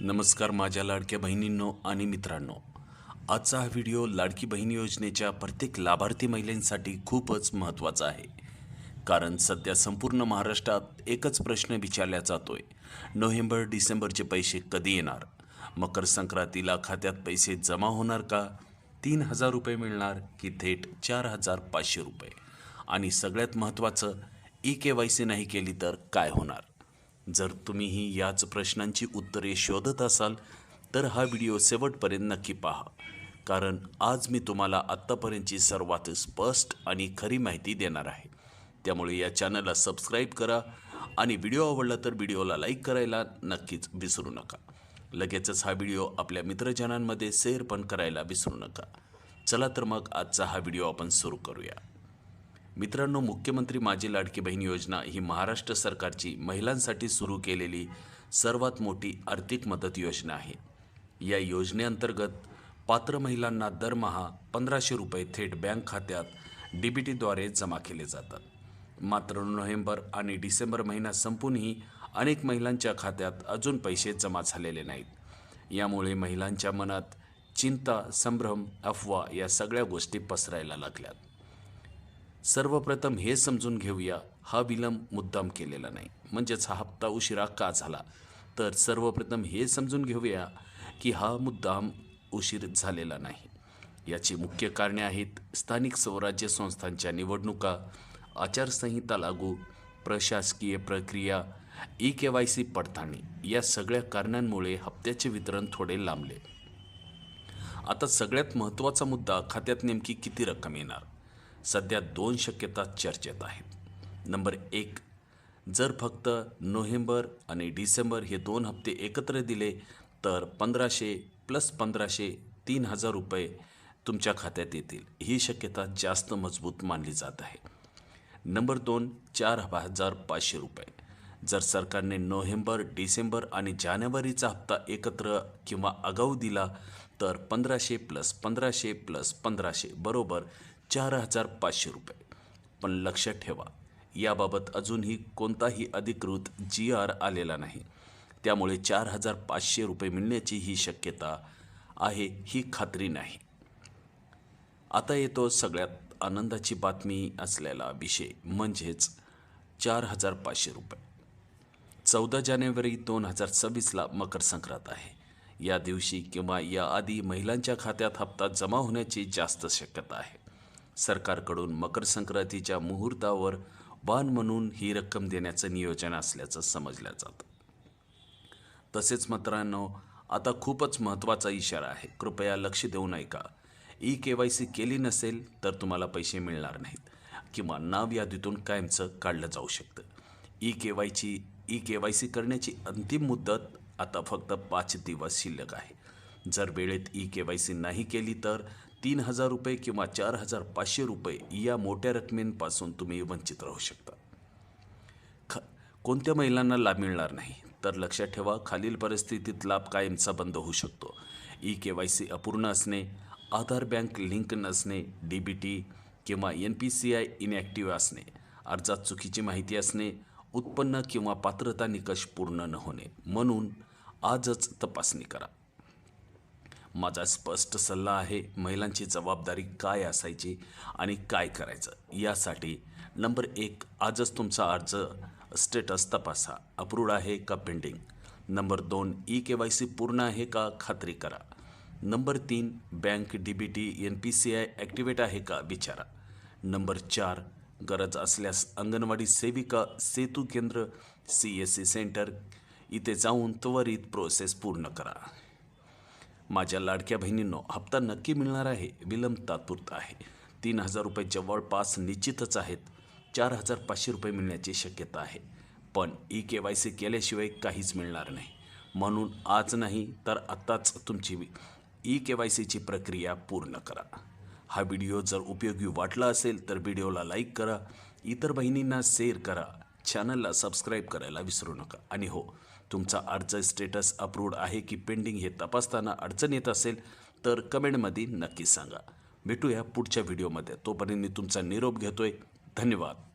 नमस्कार माझ्या लाडक्या बहिणींनो आणि मित्रांनो. आजचा हा व्हिडिओ लाडकी बहीण योजनेच्या प्रत्येक लाभार्थी महिलांसाठी खूपच महत्त्वाचा आहे. कारण सध्या संपूर्ण महाराष्ट्रात एकच प्रश्न विचारला जातोय. नोव्हेंबर-डिसेंबरचे पैसे कधी येणार? मकर संक्रांतीला खात्यात पैसे जमा होणार का? 3,000 रुपये मिळणार की थेट 4,500 रुपये? आणि सगळ्यात महत्त्वाचं, ई-के-वाय-सी नाही केली तर काय होणार? जर तुम्हीही याच प्रश्नांची उत्तरे शोधत असाल तर हा व्हिडिओ शेवटपर्यंत नक्की पहा. कारण आज मी तुम्हाला आत्तापर्यंतची सर्वात स्पष्ट आणि खरी माहिती देणार आहे. त्यामुळे या चॅनलला सबस्क्राईब करा आणि व्हिडिओ आवडला तर व्हिडिओला लाईक करायला नक्कीच विसरू नका. लगेचच हा व्हिडिओ आपल्या मित्रजनांमध्ये शेअर पण करायला विसरू नका. चला तर मग आजचा हा व्हिडिओ आपण सुरू करूया. मित्रांनो, मुख्यमंत्री माझी लाडकी बहीण योजना ही महाराष्ट्र सरकारची महिलांसाठी सुरू केलेली सर्वात मोठी आर्थिक मदत योजना आहे. या योजनेअंतर्गत पात्र महिलांना दरमहा 1,500 रुपये थेट बँक खात्यात DBTद्वारे जमा केले जातात. मात्र नोव्हेंबर आणि डिसेंबर महिना संपूनही अनेक महिलांच्या खात्यात अजून पैसे जमा झालेले नाहीत. यामुळे महिलांच्या मनात चिंता, संभ्रम, अफवा या सगळ्या गोष्टी पसरायला लागल्यात. सर्वप्रथम हे समजून घेऊया, हा विलंब मुद्दाम केलेला नाही. म्हणजेच हा हप्ता उशिरा का झाला? तर सर्वप्रथम हे समजून घेऊया की हा मुद्दाम उशीर झालेला नाही. याची मुख्य कारणे आहेत स्थानिक स्वराज्य संस्थांच्या निवडणुका, आचारसंहिता लागू, प्रशासकीय प्रक्रिया, ई-के-वाय-सी पडताळणी या सगळ्या कारणांमुळे हप्त्याचे वितरण थोडे लांबले. आता सगळ्यात महत्त्वाचा मुद्दा, खात्यात नेमकी किती रक्कम येणार? सध्या 2 शक्यता चर्चेत आहेत. नंबर 1, जर फक्त नोव्हेंबर आणि डिसेंबर हे 2 हप्ते एकत्र दिले तर 1,500 + 1,500 3,000 रुपये तुमच्या खात्यात येतील. ही शक्यता जास्त मजबूत मानली जात आहे. नंबर 2, 4,500 रुपये. जर सरकारने नोव्हेंबर, डिसेंबर आणि जानेवारीचा हप्ता एकत्र किंवा आगाऊ दिला तर 1,500 + 1,500 + 1,500 बरोबर 4,500 रुपये. पण लक्षात ठेवा, याबाबत अजूनही कोणताही अधिकृत GR आलेला नाही. त्यामुळे 4,500 रुपये मिळण्याची ही शक्यता आहे, ही खात्री नाही. आता येतो सगळ्यात आनंदाची बातमी असलेला विषय, म्हणजेच 4,500 रुपये. 14 जानेवारी 2026ला मकर संक्रांत आहे. या दिवशी किंवा याआधी महिलांच्या खात्यात हप्ता जमा होण्याची जास्त शक्यता आहे. सरकारकडून मकर संक्रांतीच्या मुहूर्तावर वाण म्हणून ही रक्कम देण्याचं नियोजन असल्याचं समजलं जातं. तसेच मित्रांनो, आता खूपच महत्त्वाचा इशारा आहे. कृपया लक्ष देऊन ऐका. ई-के-वाय-सी केली नसेल तर तुम्हाला पैसे मिळणार नाहीत किंवा नाव यादीतून कायमचं काढलं जाऊ शकतं. ई-के-वाय-सी करण्याची अंतिम मुदत आता फक्त 5 दिवस शिल्लक आहे. जर वेळेत ई-के-वाय-सी नाही केली तर 3,000 रुपये किंवा 4,500 रुपये या मोठ्या रकमेपासून तुम्ही वंचित राहू शकता. कोणत्या महिलांना लाभ मिळणार नाही? तर लक्षात ठेवा, खालील परिस्थितीत लाभ कायमचा बंद होऊ शकतो. ई-के-वाय-सी अपूर्ण असणे, आधार बँक लिंक नसणे, DBT किंवा NPCI इनॅक्टिव्ह असणे, अर्जात चुकीची माहिती असणे, उत्पन्न किंवा पात्रता निकष पूर्ण न होणे. म्हणून आजच तपासणी करा. माझा स्पष्ट सल्ला आहे, महिलांची जबाबदारी काय असायची आणि काय करायचं यासाठी. नंबर 1, आजच तुमचा अर्ज स्टेटस तपासा, अप्रूव्ड आहे का पेंडिंग. नंबर 2, ई-के-वाय-सी पूर्ण आहे का खात्री करा. Number 3, bank, DBT, NPCI activate आहे का विचारा. नंबर 4, गरज असल्यास अंगणवाडी सेविका, सेतू केंद्र, CSC सेंटर इथे जाऊन त्वरित प्रोसेस पूर्ण करा. माझ्या लाडक्या बहिणींनो, हप्ता नक्की मिळणार आहे. विलंब तात्पुरता आहे. 3,000 रुपये जवळपास निश्चितच आहेत. 4,500 रुपये मिळण्याची शक्यता आहे. पण ई-के-वाय-सी केल्याशिवाय काहीच मिळणार नाही. म्हणून आज नाही तर आत्ताच तुमची ई-के-वाय-सीची प्रक्रिया पूर्ण करा. हा व्हिडिओ जर उपयोगी वाटला असेल तर व्हिडिओला लाईक करा, इतर बहिणींना शेअर करा, चॅनलला सबस्क्राईब करायला विसरू नका. आणि हो, तुमचा अर्ज स्टेटस अप्रूव्ड आहे की पेंडिंग हे तपासताना अडचण येत असेल तर कमेंटमध्ये नक्की सांगा. भेटूया पुढच्या व्हिडिओमध्ये. तोपर्यंत मी तुमचा निरोप घेतोय. धन्यवाद.